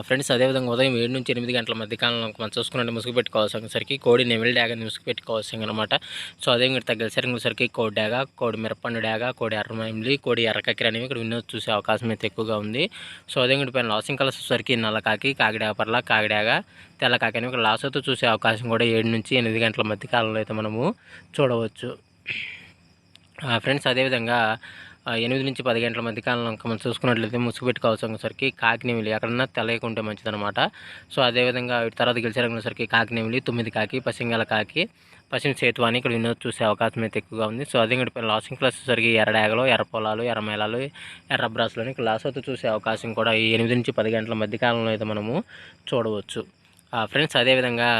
Friends అదేవిధంగా ఉదయం 7 నుంచి 8 గంటల మధ్య కాలంలో మనం చూసుకున్నట్టు ముసుగు పెట్టుకోవాల్సరికి కోడి నెమిలి డాగని ముసుగు పెట్టుకోవాల్సింది అనమాట. సో అదే ఇక్కడ తగ్గసరికి కోడి డాగ, కోడి మిరపండు డాగ, కోడి ఎర్రమైమిలి, కోడి ఎర్రకక్కిర అనేవి ఇక్కడ వినోద్ చూసే అవకాశం అయితే ఎక్కువగా ఉంది. సో అదే ఇక్కడ పైన లాసింగ్ కలర్స్ వచ్చేసరికి నల్లకాకి, కాకిడాగ పర్ల, కాకిడాగ, తెల్లకాకి అనేవి ఇక్కడ లాసోతో చూసే అవకాశం కూడా 7 నుంచి 8 గంటల మధ్య కాలంలో అయితే మనము చూడవచ్చు. ఫ్రెండ్స్ అదేవిధంగా 8 నుంచి 10 గంటల మధ్య కాలంలో మనం చూసుకున్నట్లయితే ముసుగు పెట్టుకోవాల్సరికి కాకినెమిలి ఎక్కడన్నా తెలయకుంటే మంచిదనమాట. సో అదేవిధంగా తర్వాత గెలిచేసరికి కాకినెమిలి, 9 కాకి, పసింగల కాకి, పశ్చిమ సేతువాని ఇక్కడ వినోద్ చూసే అవకాశం అయితే ఎక్కువగా ఉంది. సో అదే ఇక్కడ లాసింగ్ క్లాస్ వచ్చేసరికి ఎర్రడాగలు, ఎర్ర పొలాలు, ఎర్ర మేళాలు, ఎర్ర బ్రాస్లోని ఇక్కడ లాసోతో చూసే అవకాశం కూడా ఈ 8 నుంచి 10 గంటల మధ్య కాలంలో అయితే మనము చూడవచ్చు. ఫ్రెండ్స్ అదేవిధంగా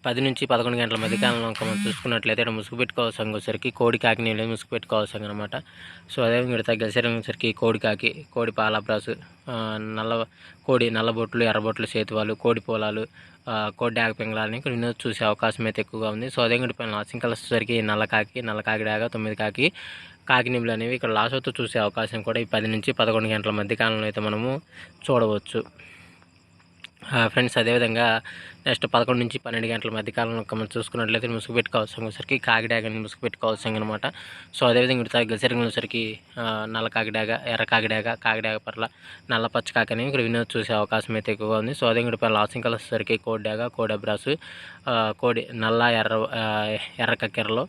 10 నుంచి 11 గంటల మధ్య కాలంలో మనం చూసుకున్నట్లయితే ఇక్కడ ముసుగు పెట్టుకోవాల్సరికి కోడి కాకి నీళ్ళు ముసుగు పెట్టుకోవాల్సింది అనమాట. సో అదేవిధంగా తగ్గసరికి కోడి కాకి, కోడి పాలబ్రాసు, కోడి నల్లబొట్లు, ఎర్రబొట్లు, సేతువాలు, కోడి పొలాలు, కోడి డాగ పింగళాలని ఇక్కడ వినోద్ చూసే అవకాశం అయితే ఎక్కువగా ఉంది. సో అదే పైన లాసింగ్ కలర్స్ వచ్చేసరికి నల్లకాకి డాగ, 9 కాకి, కాకినింబులు అనేవి ఇక్కడ లాసోతో చూసే అవకాశం కూడా ఈ 10 నుంచి 11 గంటల మధ్య కాలంలో అయితే మనము చూడవచ్చు. ఫ్రెండ్స్ అదేవిధంగా నెక్స్ట్ 11 నుంచి 12 గంటల మధ్య కాలంలో మనం చూసుకున్నట్లయితే ముసుగు పెట్టుకోవాల్సరికి కాకిడాగని ముసుగు పెట్టుకోవాల్సింది అనమాట. సో అదేవిధంగా ఇక్కడ గెలిసరికి నల్ల కాకిడాగ, ఎర్ర కాకిడాగ, కాకిడాగ పర్ల, నల్ల పచ్చ కాకి అనేవి ఇక్కడ వినోద్ చూసే అవకాశం అయితే ఎక్కువగా ఉంది. సో అదే ఇక్కడ లాసింగ్ కలర్స్ వచ్చేసరికి కోడి డాగ, కోడి అబ్రాసు, కోడి నల్ల ఎర్ర కక్కెరలో,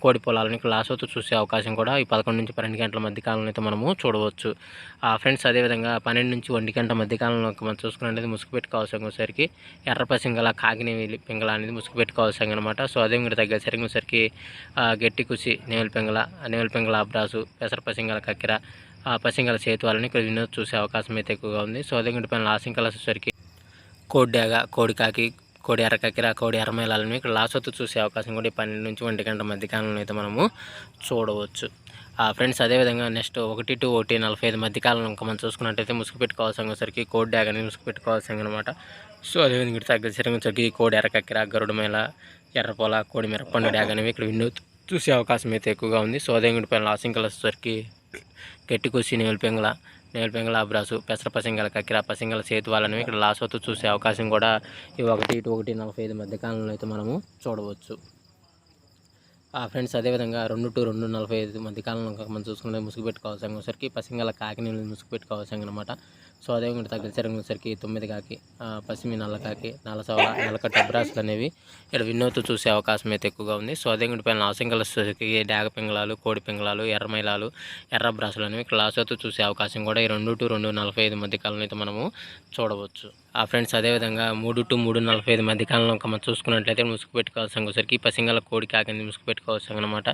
కోడి పొలాలని లాసోతో చూసే అవకాశం కూడా ఈ 11 నుంచి 12 గంటల మధ్య కాలంలో అయితే మనము చూడవచ్చు. ఫ్రెండ్స్ అదేవిధంగా 12 నుంచి 1 గంట మధ్య కాలంలో మనం చూసుకున్నట్లయితే ముసుగు పెట్టుకోవాల్సరికి ఎర్ర పసింగల, కాకినేమిలి పింగళ అనేది ముసుగు పెట్టుకోవాల్సింది అనమాట. సో అదే మీరు తగ్గసరికి గట్టి కుసి, నేవలి పింగళ అబ్రాసు, పెసర పసింగల కక్కిర, పసింగల సేతువాలని ఇక్కడ వినోద్ చూసే అవకాశం అయితే ఎక్కువగా ఉంది. సో అదే పైన లాసింగ్ కలర్స్ వచ్చేసరికి కోడి డాగ, కోడి కాకి, కోడి ఎర్రకక్కిర, కోడి ఎర్రమేళాలను ఇక్కడ లాసోతో చూసే అవకాశం కూడా 12 నుంచి 1 గంట మధ్య కాలంలో అయితే మనము చూడవచ్చు. ఫ్రెండ్స్ అదేవిధంగా నెక్స్ట్ 1 to 1:45 మధ్య కాలంలో ఇంకా మనం చూసుకున్నట్టయితే ముసుగు పెట్టుకోవాల్సరికి కోడి డాగ అనేది ముసుగు పెట్టుకోవాల్సింది అనమాట. సో అదేవిధంగా ఇక్కడ తగ్గసరికి కోడి ఎర్రకక్కిర, గరుడమేళ, ఎర్రపొల, కోడి మిరపండు డాగ అనేవి ఇక్కడ వినోద్ చూసే అవకాశం అయితే ఎక్కువగా ఉంది. సో అదే పైన లాసింగ్ కలర్స్ వచ్చేసరికి గట్టి కుసి, నేవలి పింగళ అబ్రాసు, పెసర పసింగల కక్కిర, పసింగల సేతువాలనేవి ఇక్కడ లాసోతో చూసే అవకాశం కూడా ఈ 1 to 1:45 మధ్య కాలంలో అయితే మనము చూడవచ్చు. ఫ్రెండ్స్ అదేవిధంగా 2 to 2:45 మధ్య కాలంలో మనం చూసుకుంటే ముసుగు పెట్టుకోవాల్సరికి పసింగల కాకిని ముసుగు పెట్టుకోవాల్సింది అనమాట. సో అదేవిధంగా తగ్గసరికి 9 కాకి, పసిమి నల్లకాకి, నల్లసవల, నల్లకట్ట అబ్రాసులు అనేవి ఇక్కడ వినోద్ చూసే అవకాశం అయితే ఎక్కువగా ఉంది. సో అదేవిధంగా పైన లాసింగ్ కలర్స్ డాగ పింగళాలు, కోడి పింగళాలు, ఎర్రమైలాలు, ఎర్ర బ్రాసులు అనేవి ఇక్కడ లాసోతో చూసే అవకాశం కూడా ఈ 2 to 2:45 మధ్య కాలంలో అయితే మనము చూడవచ్చు. ఫ్రెండ్స్ అదేవిధంగా 3 to 3:45 మధ్య కాలంలో మనం చూసుకున్నట్లయితే ముసుగు పెట్టుకోవాల్సరికి పసింగల కోడి కాకిని ముసుగు పెట్టుకోవాల్సి అనమాట.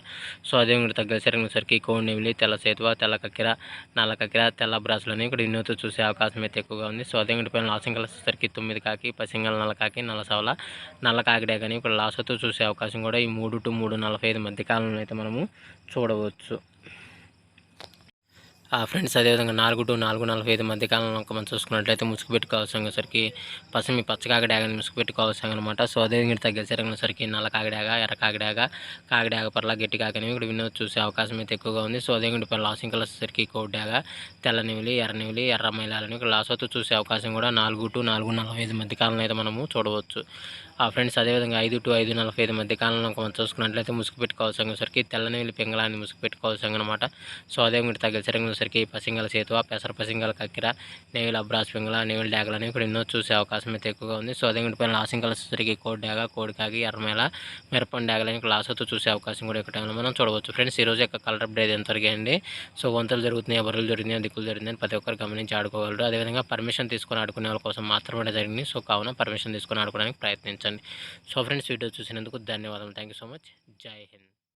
సో అదేవిధంగా తగ్గసరికి కోడి నెమిలి, తెల్ల సేతువ, తెల్ల కక్కిర, నల్ల కక్కిర, తెల్ల బ్రాసులు అనేవి ఇక్కడ వినోద్ చూసే అవకాశం అయితే ఎక్కువగా ఉంది. సో అదే పైన లాసింగ్ కలర్స్ వచ్చేసరికి 9 కాకి, పసింగల నల్లకాకి, నల్ల సవల, నల్ల కాకిడే కానీ ఇక్కడ లాసోతో చూసే అవకాశం కూడా ఈ 3 to 3:45 మధ్య కాలంలో అయితే మనము చూడవచ్చు. ఫ్రెండ్స్ అదేవిధంగా 4 to 4:45 మధ్య కాలంలో మనం చూసుకున్నట్లయితే ముసుగు పెట్టుకోవాల్సరికి పసిమి పచ్చకాకి డాగని ముసుగు పెట్టుకోవాల్సి అనమాట. సో అదేవిధంగా తగ్గసరికి నల్ల కాకిడాగ, ఎర్ర కాకిడాగ పర్ల, గట్టి కాకని ఇక్కడ వినోద్ చూసే అవకాశం అయితే ఎక్కువగా ఉంది. సో అదేవిధంగా పైన లాసింగ్ కలర్స్ వచ్చేసరికి కోడి డాగ, తెల్ల నెమిలి, ఎర్ర నెమిలి, ఎర్ర మైలాలని ఇక్కడ లాసోతో చూసే అవకాశం కూడా 4 to 4:45 మధ్య కాలంలో అయితే మనము చూడవచ్చు. ఫ్రెండ్స్ అదేవిధంగా 5 to 5:45 మధ్య కాలంలో మనం చూసుకున్నట్లయితే ముసుగు పెట్టుకోవాల్సరికి తెల్ల నెమిలి పింగళాన్ని ముసుగు పెట్టుకోవాల్సి అనమాట. సో అదేవిధంగా తగ్గసరికి పసింగల సేతువ, పెసర పసింగల కక్కిర, నేవిల అబ్రాస్ పింగళ, నేవిల డాగలని ఇక్కడ ఎన్నో చూసే అవకాశం అయితే ఎక్కువగా ఉంది. సో అదే పైన లాసింగ్ కలర్స్ వచ్చేసరికి కోడి డాగ, కోడి కాకి, ఎర్రమేళ, మిరపండు డాగలని ఇక్కడ లాసోతో చూసే అవకాశం కూడా ఇక్కడ టైంలో మనం చూడవచ్చు. ఫ్రెండ్స్ ఈ రోజు యొక్క కలర్ అప్డేట్ ఎంత జరిగాయండి. సో వంతలు జరుగుతున్నాయి, బర్రెలు జరుగుతున్నాయి, దిక్కులు జరుగుతున్నాయి ప్రతి ఒక్కరు గమనించి ఆడుకోగలరు. అదేవిధంగా పర్మిషన్ తీసుకొని ఆడుకునే వాళ్ళ కోసం మాత్రమే జరిగింది. సో కావున పర్మిషన్ తీసుకొని ఆడుకోవడానికి ప్రయత్నించండి. సో ఫ్రెండ్స్ వీడియో చూసినందుకు ధన్యవాదాలు. Thank you so much. జై హింద్.